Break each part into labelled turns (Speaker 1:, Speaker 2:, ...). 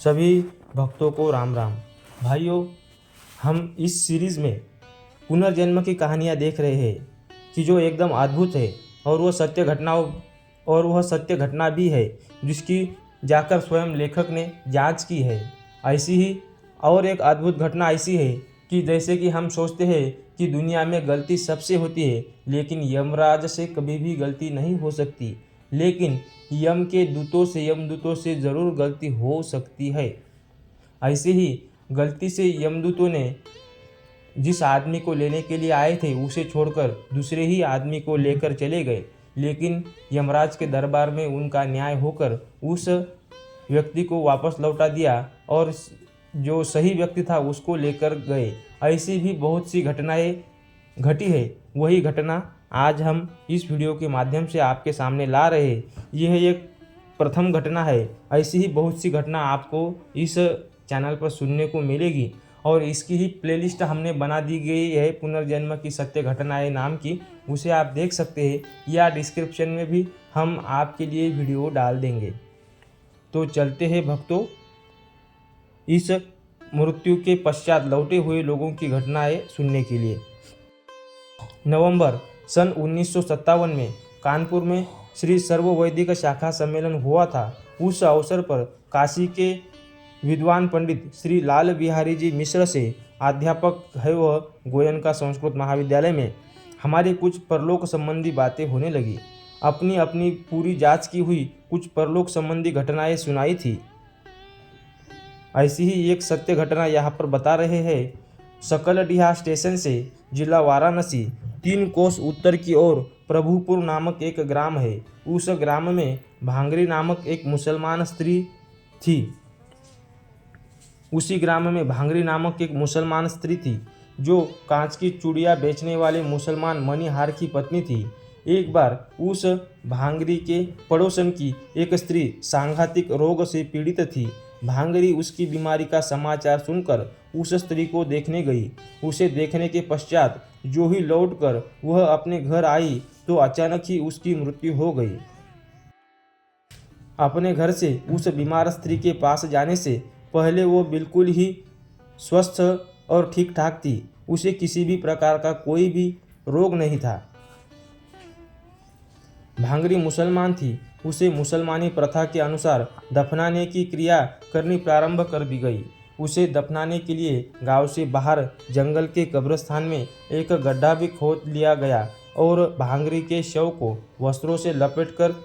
Speaker 1: सभी भक्तों को राम राम। भाइयों, हम इस सीरीज़ में पुनर्जन्म की कहानियाँ देख रहे हैं कि जो एकदम अद्भुत है और वह सत्य घटना भी है जिसकी जाकर स्वयं लेखक ने जांच की है। ऐसी ही और एक अद्भुत घटना ऐसी है कि जैसे कि हम सोचते हैं कि दुनिया में गलती सबसे होती है, लेकिन यमराज से कभी भी गलती नहीं हो सकती, लेकिन यमदूतों से ज़रूर गलती हो सकती है। ऐसे ही गलती से यमदूतों ने जिस आदमी को लेने के लिए आए थे उसे छोड़कर दूसरे ही आदमी को लेकर चले गए, लेकिन यमराज के दरबार में उनका न्याय होकर उस व्यक्ति को वापस लौटा दिया और जो सही व्यक्ति था उसको लेकर गए। ऐसी भी बहुत सी घटनाएं घटी है। वही घटना आज हम इस वीडियो के माध्यम से आपके सामने ला रहे हैं। यह एक प्रथम घटना है। ऐसी ही बहुत सी घटना आपको इस चैनल पर सुनने को मिलेगी और इसकी ही प्लेलिस्ट हमने बना दी गई है पुनर्जन्म की सत्य घटनाएं नाम की। उसे आप देख सकते हैं या डिस्क्रिप्शन में भी हम आपके लिए वीडियो डाल देंगे। तो चलते हैं भक्तों, इस मृत्यु के पश्चात लौटे हुए लोगों की घटनाएं सुनने के लिए। नवंबर सन 1957 में कानपुर में श्री सर्व वैदिक शाखा सम्मेलन हुआ था। उस अवसर पर काशी के विद्वान पंडित श्री लाल बिहारी जी मिश्र से अध्यापक है वह गोयनका संस्कृत महाविद्यालय में हमारी कुछ परलोक संबंधी बातें होने लगी। अपनी अपनी पूरी जांच की हुई कुछ परलोक संबंधी घटनाएं सुनाई थी। ऐसी ही एक सत्य घटना यहाँ पर बता रहे हैं। सकलडीहा स्टेशन से जिला वाराणसी 3 कोस उत्तर की ओर प्रभुपुर नामक एक ग्राम है। उस ग्राम में भांगरी नामक एक मुसलमान स्त्री थी। उसी ग्राम में भांगरी नामक एक मुसलमान स्त्री थी जो कांच की चूड़ियाँ बेचने वाले मुसलमान मणिहार की पत्नी थी। एक बार उस भांगरी के पड़ोसन की एक स्त्री सांघातिक रोग से पीड़ित थी। भांगरी उसकी बीमारी का समाचार सुनकर उस स्त्री को देखने गई। उसे देखने के पश्चात जो ही लौटकर वह अपने घर आई तो अचानक ही उसकी मृत्यु हो गई। अपने घर से उस बीमार स्त्री के पास जाने से पहले वो बिल्कुल ही स्वस्थ और ठीक ठाक थी। उसे किसी भी प्रकार का कोई भी रोग नहीं था। भांगरी मुसलमान थी। उसे मुसलमानी प्रथा के अनुसार दफनाने की क्रिया करनी प्रारंभ कर दी गई। उसे दफनाने के लिए गांव से बाहर जंगल के कब्रिस्तान में एक गड्ढा भी खोद लिया गया और भांगरी के शव को वस्त्रों से लपेटकर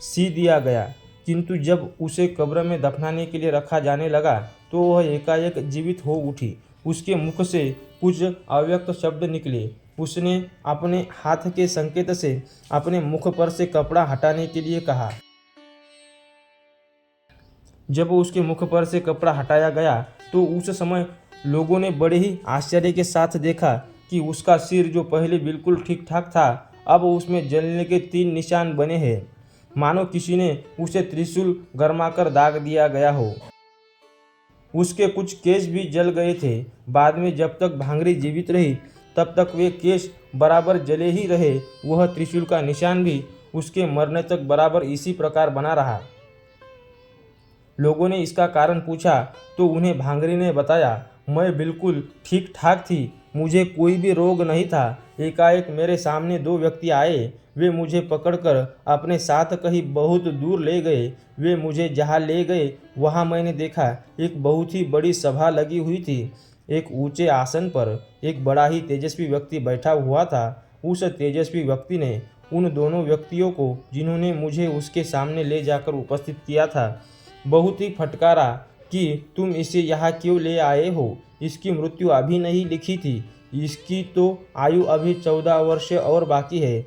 Speaker 1: सी दिया गया। किंतु जब उसे कब्र में दफनाने के लिए रखा जाने लगा तो वह एकाएक जीवित हो उठी। उसके मुख से कुछ अव्यक्त शब्द निकले। उसने अपने हाथ के संकेत से अपने मुख पर से कपड़ा हटाने के लिए कहा। जब उसके मुख पर से कपड़ा हटाया गया तो उस समय लोगों ने बड़े ही आश्चर्य के साथ देखा कि उसका सिर जो पहले बिल्कुल ठीक ठाक था, अब उसमें जलने के 3 निशान बने हैं, मानो किसी ने उसे त्रिशूल गरमाकर दाग दिया गया हो। उसके कुछ केश भी जल गए थे। बाद में जब तक भांगरी जीवित रही तब तक वे केश बराबर जले ही रहे। वह त्रिशूल का निशान भी उसके मरने तक बराबर इसी प्रकार बना रहा। लोगों ने इसका कारण पूछा तो उन्हें भांगरी ने बताया, मैं बिल्कुल ठीक ठाक थी, मुझे कोई भी रोग नहीं था। एकाएक मेरे सामने 2 व्यक्ति आए। वे मुझे पकड़कर अपने साथ कहीं बहुत दूर ले गए। वे मुझे जहाँ ले गए वहाँ मैंने देखा एक बहुत ही बड़ी सभा लगी हुई थी। एक ऊंचे आसन पर एक बड़ा ही तेजस्वी व्यक्ति बैठा हुआ था। उस तेजस्वी व्यक्ति ने उन दोनों व्यक्तियों को, जिन्होंने मुझे उसके सामने ले जाकर उपस्थित किया था, बहुत ही फटकारा कि तुम इसे यहाँ क्यों ले आए हो? इसकी मृत्यु अभी नहीं लिखी थी, इसकी तो आयु अभी 14 वर्ष और बाकी है।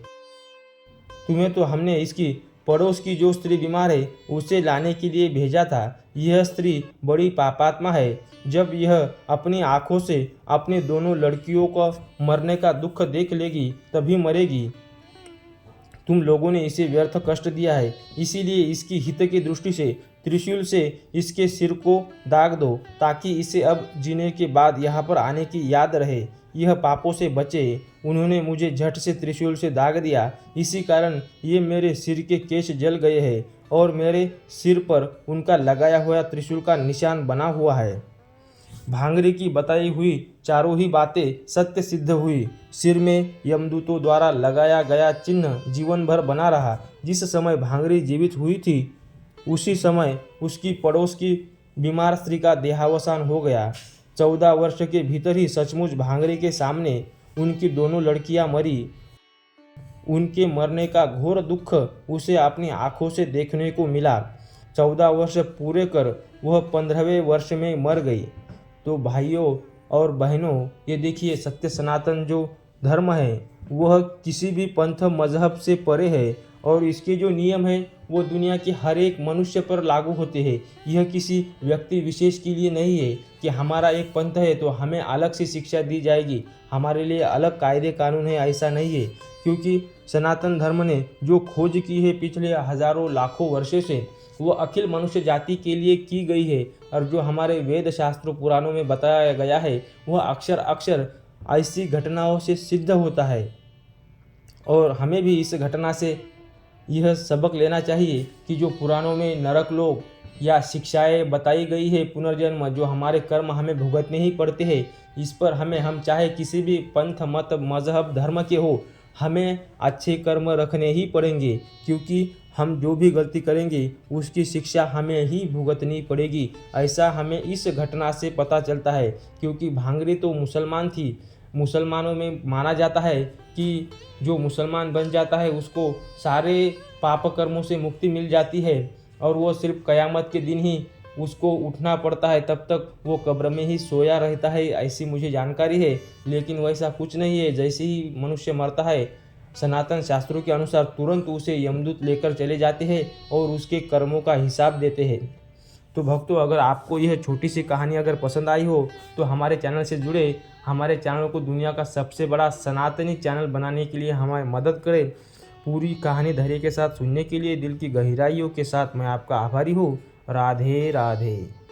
Speaker 1: तुम्हें तो हमने इसकी पड़ोस की जो स्त्री बीमार है उसे लाने के लिए भेजा था। यह स्त्री बड़ी पापात्मा है। जब यह अपनी आंखों से अपने दोनों लड़कियों को मरने का दुख देख लेगी तभी मरेगी। तुम लोगों ने इसे व्यर्थ कष्ट दिया है, इसीलिए इसकी हित की दृष्टि से त्रिशूल से इसके सिर को दाग दो ताकि इसे अब जीने के बाद यहाँ पर आने की याद रहे, यह पापों से बचे। उन्होंने मुझे झट से त्रिशूल से दाग दिया, इसी कारण ये मेरे सिर के केश जल गए हैं और मेरे सिर पर उनका लगाया हुआ त्रिशूल का निशान बना हुआ है। भांगरे की बताई हुई चारों ही बातें सत्य सिद्ध हुई। सिर में यमदूतों द्वारा लगाया गया चिन्ह जीवन भर बना रहा। जिस समय भांगरी जीवित हुई थी उसी समय उसकी पड़ोस की बीमार स्त्री का देहावसान हो गया। 14 वर्ष के भीतर ही सचमुच भांगरे के सामने उनकी दोनों लड़कियां मरी। उनके मरने का घोर दुख उसे अपनी आंखों से देखने को मिला। 14 वर्ष पूरे कर वह 15वें वर्ष में मर गई। तो भाइयों और बहनों, ये देखिए सत्य सनातन जो धर्म है वह किसी भी पंथ मजहब से परे है और इसके जो नियम है वो दुनिया के हर एक मनुष्य पर लागू होते हैं। यह किसी व्यक्ति विशेष के लिए नहीं है कि हमारा एक पंथ है तो हमें अलग से शिक्षा दी जाएगी, हमारे लिए अलग कायदे कानून है, ऐसा नहीं है। क्योंकि सनातन धर्म ने जो खोज की है पिछले हजारों लाखों वर्षों से वो अखिल मनुष्य जाति के लिए की गई है। और जो हमारे वेद शास्त्रों पुराणों में बताया गया है वह अक्षर अक्षर ऐसी घटनाओं से सिद्ध होता है। और हमें भी इस घटना से यह सबक लेना चाहिए कि जो पुराणों में नरक लोक या शिक्षाएं बताई गई है, पुनर्जन्म, जो हमारे कर्म हमें भुगतने ही पड़ते हैं, इस पर हम चाहे किसी भी पंथ मत मजहब धर्म के हो, हमें अच्छे कर्म रखने ही पड़ेंगे। क्योंकि हम जो भी गलती करेंगे उसकी शिक्षा हमें ही भुगतनी पड़ेगी। ऐसा हमें इस घटना से पता चलता है। क्योंकि भांगरे तो मुसलमान थी। मुसलमानों में माना जाता है कि जो मुसलमान बन जाता है उसको सारे पाप कर्मों से मुक्ति मिल जाती है और वो सिर्फ क़यामत के दिन ही उसको उठना पड़ता है, तब तक वो कब्र में ही सोया रहता है, ऐसी मुझे जानकारी है। लेकिन वैसा कुछ नहीं है। जैसे ही मनुष्य मरता है सनातन शास्त्रों के अनुसार तुरंत उसे यमदूत लेकर चले जाते हैं और उसके कर्मों का हिसाब देते हैं। तो भक्तों, अगर आपको यह छोटी सी कहानी अगर पसंद आई हो तो हमारे चैनल से जुड़े, हमारे चैनल को दुनिया का सबसे बड़ा सनातनी चैनल बनाने के लिए हमारी मदद करें। पूरी कहानी धैर्य के साथ सुनने के लिए दिल की गहराइयों के साथ मैं आपका आभारी हूँ। राधे राधे।